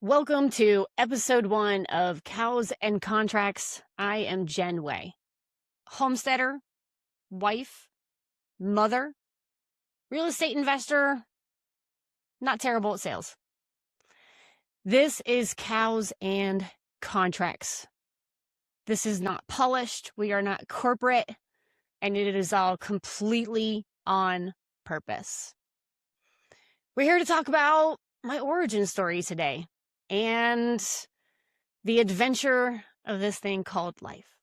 Welcome to episode 1 of Cows and Contracts. I am Jen Way, homesteader, wife, mother, real estate investor, not terrible at sales. This is Cows and Contracts. This is not polished. We are not corporate, and it is all completely on purpose. We're here to talk about my origin story today and the adventure of this thing called life.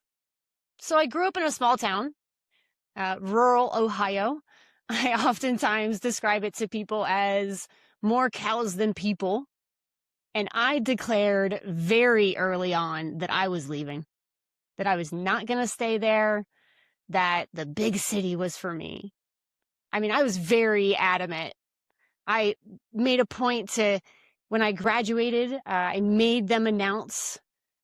So I grew up in a small town, rural Ohio. I oftentimes describe it to people as more cows than people. And I declared very early on that I was leaving, that I was not going to stay there, that the big city was for me. I mean, I was very adamant. I made a point to, when I graduated, I made them announce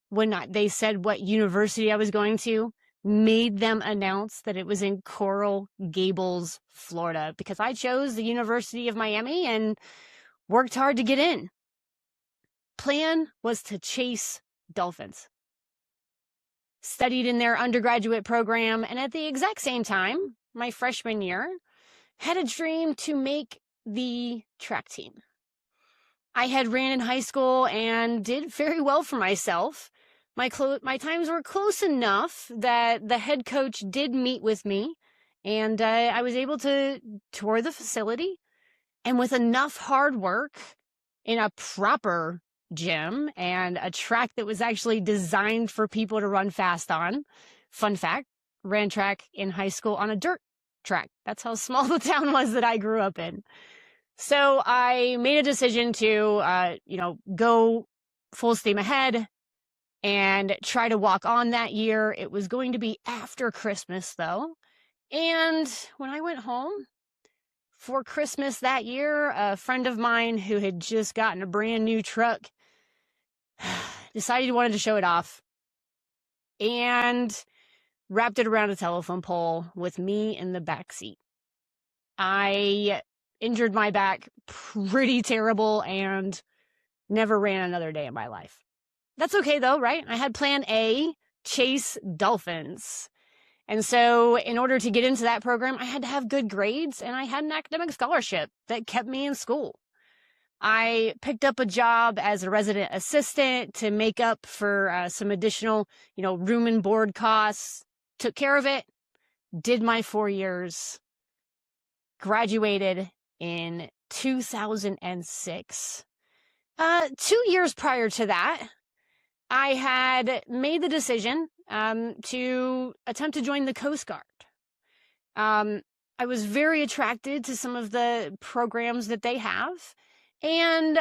when they said what university I was going to, made them announce that it was in Coral Gables, Florida, because I chose the University of Miami and worked hard to get in. Plan was to chase Dolphins. Studied in their undergraduate program, and at the exact same time, my freshman year, had a dream to make the track team. I had ran in high school and did very well for myself. My times were close enough that the head coach did meet with me, and I was able to tour the facility. And with enough hard work in a proper gym and a track that was actually designed for people to run fast on, fun fact, ran track in high school on a dirt track. That's how small the town was that I grew up in. So I made a decision to, go full steam ahead and try to walk on that year. It was going to be after Christmas, though. And when I went home for Christmas that year, a friend of mine who had just gotten a brand new truck decided he wanted to show it off and wrapped it around a telephone pole with me in the back seat. I injured my back pretty terrible and never ran another day in my life. That's okay though, right? I had plan A, chase Dolphins. And so in order to get into that program, I had to have good grades and I had an academic scholarship that kept me in school. I picked up a job as a resident assistant to make up for some additional, room and board costs, took care of it, did my 4 years, graduated in 2006. 2 years prior to that, I had made the decision to attempt to join the Coast Guard. I was very attracted to some of the programs that they have, and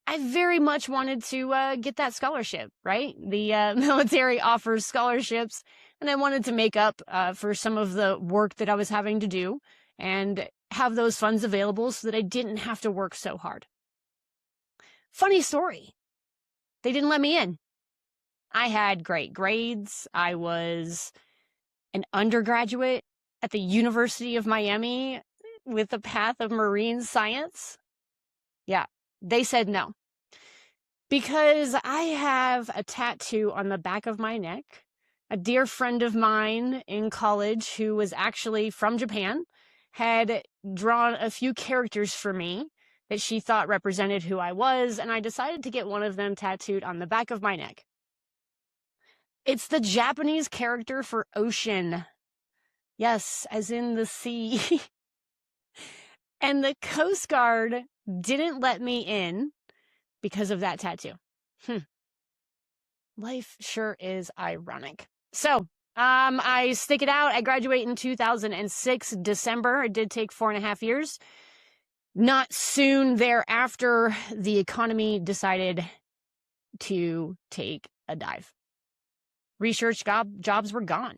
I very much wanted to get that scholarship, right? The military offers scholarships, and I wanted to make up for some of the work that I was having to do and have those funds available so that I didn't have to work so hard. Funny story. They didn't let me in. I had great grades. I was an undergraduate at the University of Miami with a path of marine science. Yeah, they said no. Because I have a tattoo on the back of my neck. A dear friend of mine in college who was actually from Japan had drawn a few characters for me that she thought represented who I was, and I decided to get one of them tattooed on the back of my neck. It's the Japanese character for ocean. Yes, as in the sea. And the Coast Guard didn't let me in because of that tattoo. Life sure is ironic. So, I stick it out. I graduate in 2006, December. It did take 4.5 years. Not soon thereafter, the economy decided to take a dive. Research jobs were gone.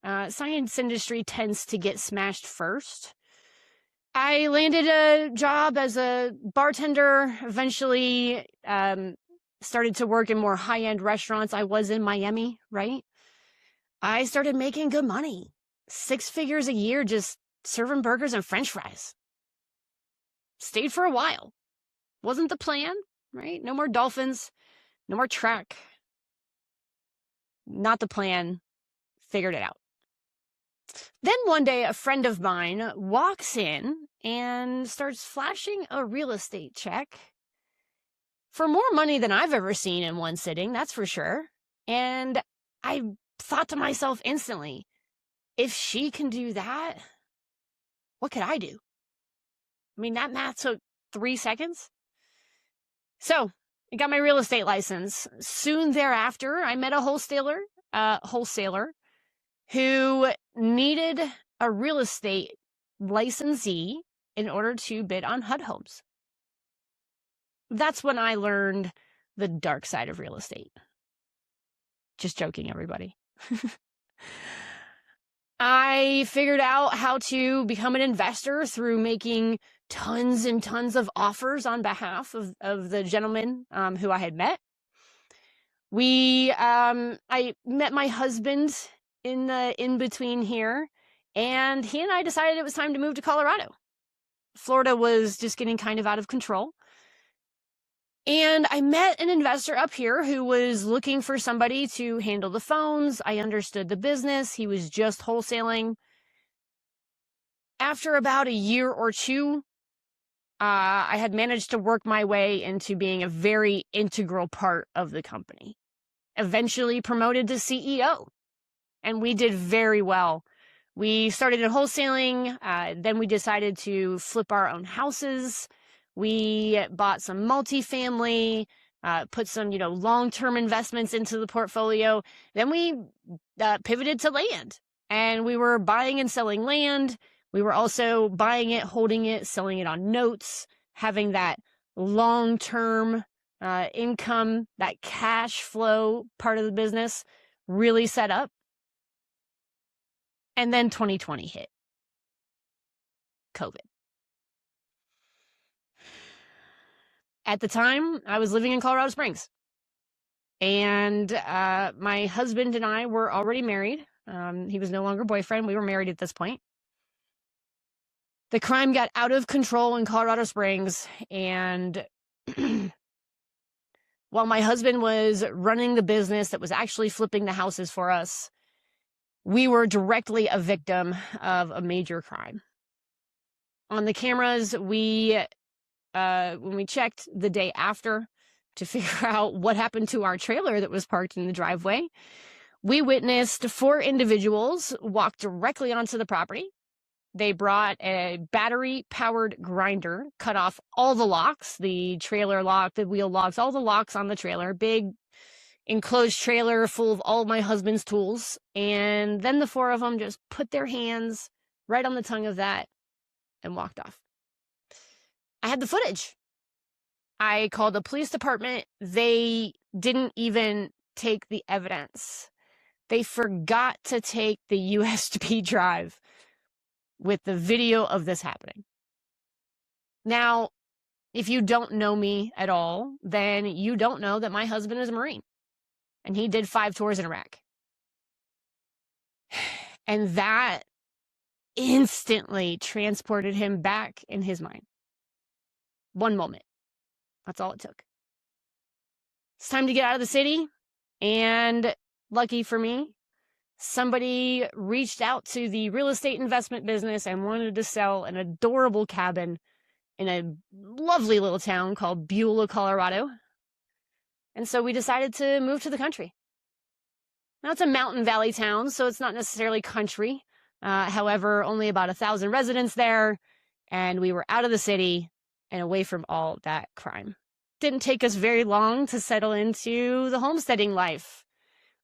Science industry tends to get smashed first. I landed a job as a bartender, eventually started to work in more high-end restaurants. I was in Miami, right? I started making good money. 6 figures a year just serving burgers and French fries. Stayed for a while. Wasn't the plan, right? No more Dolphins, no more track. Not the plan. Figured it out. Then one day, a friend of mine walks in and starts flashing a real estate check for more money than I've ever seen in one sitting, that's for sure. And I thought to myself instantly, if she can do that, what could I do? I mean, that math took 3 seconds. So I got my real estate license. Soon thereafter, I met a wholesaler who needed a real estate licensee in order to bid on HUD homes. That's when I learned the dark side of real estate. Just joking, everybody. I figured out how to become an investor through making tons and tons of offers on behalf of the gentleman who I had met. I met my husband in between here, and he and I decided it was time to move to Colorado. Florida was just getting kind of out of control. And I met an investor up here who was looking for somebody to handle the phones. I understood the business. He was just wholesaling. After about a year or two, I had managed to work my way into being a very integral part of the company. Eventually promoted to CEO. And we did very well. We started in wholesaling. Then we decided to flip our own houses. We bought some multifamily, put some, long-term investments into the portfolio. Then we pivoted to land, and we were buying and selling land. We were also buying it, holding it, selling it on notes, having that long-term income, that cash flow part of the business really set up. And then 2020 hit. COVID. At the time, I was living in Colorado Springs. And my husband and I were already married. He was no longer boyfriend. We were married at this point. The crime got out of control in Colorado Springs. And while my husband was running the business that was actually flipping the houses for us, we were directly a victim of a major crime. On the cameras, when we checked the day after to figure out what happened to our trailer that was parked in the driveway, we witnessed 4 individuals walk directly onto the property. They brought a battery-powered grinder, cut off all the locks, the trailer lock, the wheel locks, all the locks on the trailer, big enclosed trailer full of all my husband's tools. And then the 4 of them just put their hands right on the tongue of that and walked off. I had the footage. I called the police department. They didn't even take the evidence. They forgot to take the USB drive with the video of this happening. Now, if you don't know me at all, then you don't know that my husband is a Marine. And he did 5 tours in Iraq. And that instantly transported him back in his mind. One moment. That's all it took. It's time to get out of the city. And lucky for me, somebody reached out to the real estate investment business and wanted to sell an adorable cabin in a lovely little town called Beulah, Colorado. And so we decided to move to the country. Now, it's a mountain valley town, so it's not necessarily country. However, only about 1,000 residents there, and we were out of the city and away from all that crime. Didn't take us very long to settle into the homesteading life.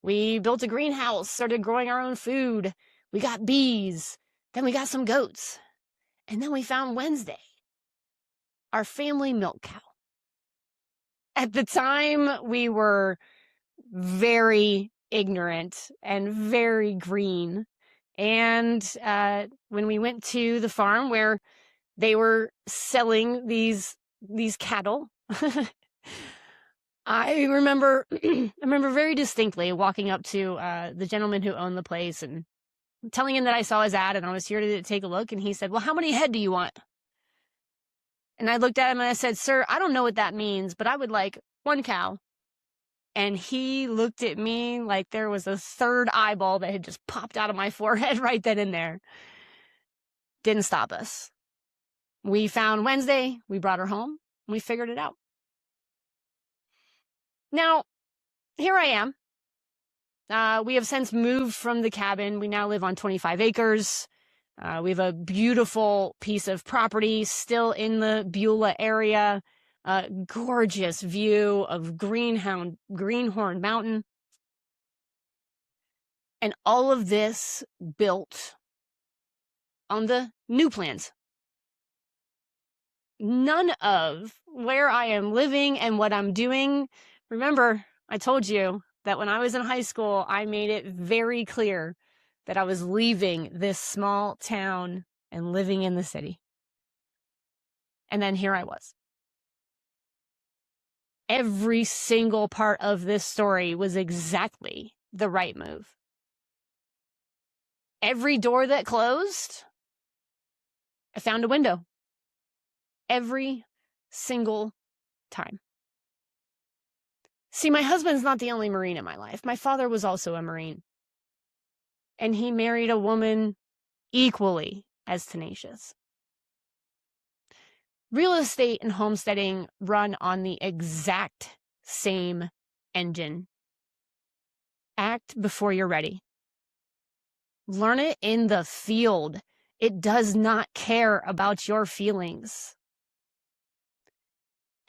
We built a greenhouse, started growing our own food. We got bees. Then we got some goats. And then we found Wednesday, our family milk cow. At the time, we were very ignorant and very green. And when we went to the farm where they were selling these cattle, I remember very distinctly walking up to the gentleman who owned the place and telling him that I saw his ad and I was here to take a look. And he said, "Well, how many head do you want?" And I looked at him and I said, "Sir, I don't know what that means, but I would like 1 cow." And he looked at me like there was a third eyeball that had just popped out of my forehead right then and there. Didn't stop us. We found Wednesday, we brought her home, we figured it out. Now, here I am. We have since moved from the cabin. We now live on 25 acres. We have a beautiful piece of property still in the Beulah area. Gorgeous view of Greenhorn Mountain. And all of this built on the new plans. None of where I am living and what I'm doing. Remember, I told you that when I was in high school, I made it very clear that I was leaving this small town and living in the city. And then here I was. Every single part of this story was exactly the right move. Every door that closed, I found a window. Every single time. See, my husband's not the only Marine in my life. My father was also a Marine. And he married a woman equally as tenacious. Real estate and homesteading run on the exact same engine. Act before you're ready. Learn it in the field. It does not care about your feelings.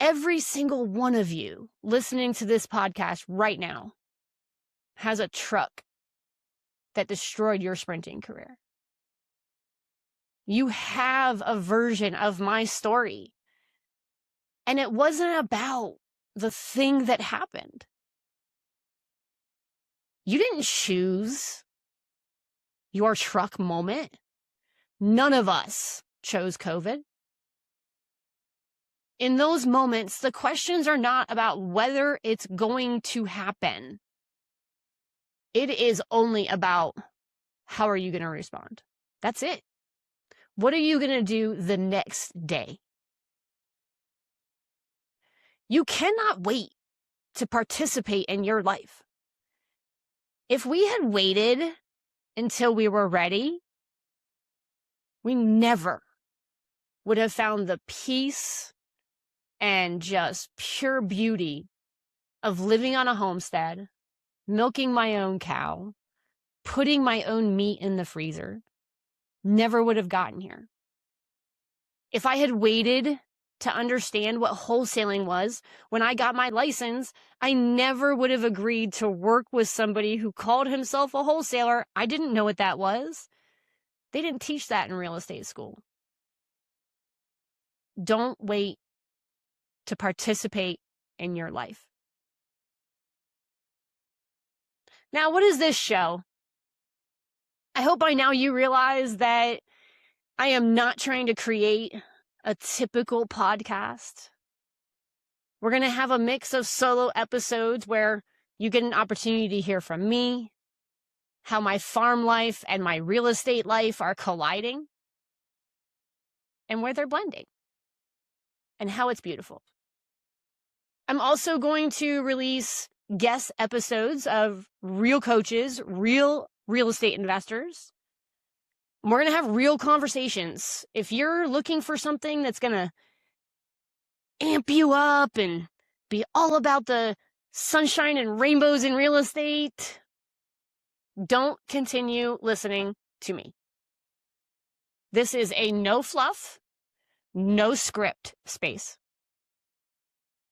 Every single one of you listening to this podcast right now has a truck that destroyed your sprinting career. You have a version of my story. And it wasn't about the thing that happened. You didn't choose your truck moment. None of us chose COVID. In those moments, the questions are not about whether it's going to happen. It is only about how are you going to respond? That's it. What are you going to do the next day? You cannot wait to participate in your life. If we had waited until we were ready, we never would have found the peace and just pure beauty of living on a homestead, milking my own cow, putting my own meat in the freezer. Never would have gotten here. If I had waited to understand what wholesaling was when I got my license, I never would have agreed to work with somebody who called himself a wholesaler. I didn't know what that was. They didn't teach that in real estate school. Don't wait to participate in your life. Now, what is this show? I hope by now you realize that I am not trying to create a typical podcast. We're going to have a mix of solo episodes where you get an opportunity to hear from me, how my farm life and my real estate life are colliding, and where they're blending, and how it's beautiful. I'm also going to release guest episodes of real coaches, real estate investors. We're going to have real conversations. If you're looking for something that's going to amp you up and be all about the sunshine and rainbows in real estate, don't continue listening to me. This is a no fluff, no script space.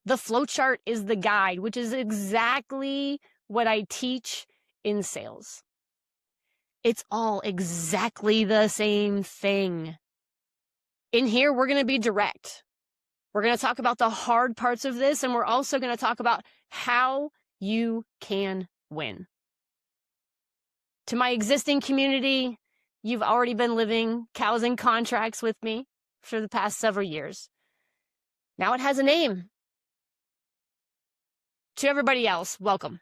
The flowchart is the guide, which is exactly what I teach in sales. It's all exactly the same thing. In here, we're going to be direct. We're going to talk about the hard parts of this, and we're also going to talk about how you can win. To my existing community, you've already been living cows and contracts with me for the past several years. Now it has a name. To everybody else, welcome.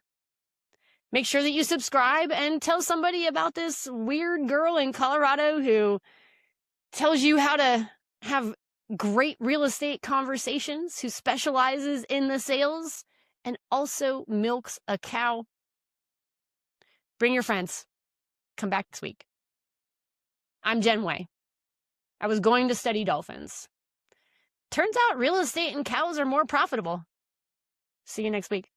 Make sure that you subscribe and tell somebody about this weird girl in Colorado who tells you how to have great real estate conversations, who specializes in the sales and also milks a cow. Bring your friends. Come back this week. I'm Jen Way. I was going to study dolphins. Turns out real estate and cows are more profitable. See you next week.